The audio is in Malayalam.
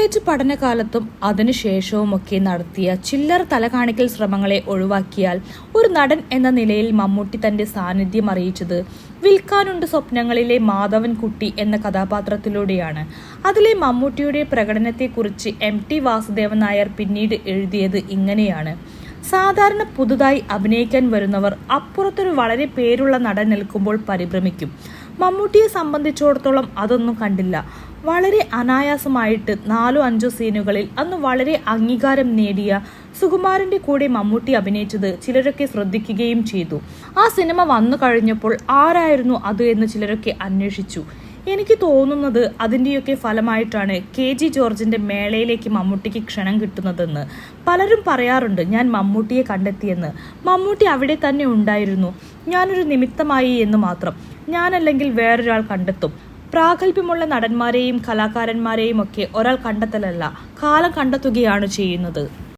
കോളേജ് പഠനകാലത്തും അതിനുശേഷവുമൊക്കെ നടത്തിയ ചില്ലറ തലകാണിക്കൽ ശ്രമങ്ങളെ ഒഴിവാക്കിയാൽ ഒരു നടൻ എന്ന നിലയിൽ മമ്മൂട്ടി തന്റെ സാന്നിധ്യം അറിയിച്ചത് വിൽക്കാനുണ്ട് സ്വപ്നങ്ങളിലെ മാധവൻകുട്ടി എന്ന കഥാപാത്രത്തിലൂടെയാണ്. അതിലെ മമ്മൂട്ടിയുടെ പ്രകടനത്തെക്കുറിച്ച് MT വാസുദേവൻ നായർ പിന്നീട് എഴുതിയത് ഇങ്ങനെയാണ്: സാധാരണ പുതുതായി അഭിനയിക്കാൻ വരുന്നവർ അപ്പുറത്തൊരു വളരെ പേരുള്ള നടൻ നിൽക്കുമ്പോൾ പരിഭ്രമിക്കും. മമ്മൂട്ടിയെ സംബന്ധിച്ചിടത്തോളം അതൊന്നും കണ്ടില്ല. വളരെ അനായാസമായിട്ട് 4-5 സീനുകളിൽ അന്ന് വളരെ അംഗീകാരം നേടിയ സുകുമാരന്റെ കൂടെ മമ്മൂട്ടി അഭിനയിച്ചത് ചിലരൊക്കെ ശ്രദ്ധിക്കുകയും ചെയ്തു. ആ സിനിമ വന്നു കഴിഞ്ഞപ്പോൾ ആരായിരുന്നു അത് എന്ന് ചിലരൊക്കെ അന്വേഷിച്ചു. എനിക്ക് തോന്നുന്നത് അതിൻ്റെയൊക്കെ ഫലമായിട്ടാണ് KG ജോർജിന്റെ മേളയിലേക്ക് മമ്മൂട്ടിക്ക് ക്ഷണം കിട്ടുന്നതെന്ന്. പലരും പറയാറുണ്ട് ഞാൻ മമ്മൂട്ടിയെ കണ്ടെത്തിയെന്ന്. മമ്മൂട്ടി അവിടെ തന്നെ ഉണ്ടായിരുന്നു, ഞാനൊരു നിമിത്തമായി എന്ന് മാത്രം. ഞാനല്ലെങ്കിൽ വേറൊരാൾ കണ്ടെത്തും. പ്രാഗൽഭ്യമുള്ള നടന്മാരെയും കലാകാരന്മാരെയും ഒക്കെ ഒരാൾ കണ്ടെത്തലല്ല, കാലം കണ്ടെത്തുകയാണ് ചെയ്യുന്നത്.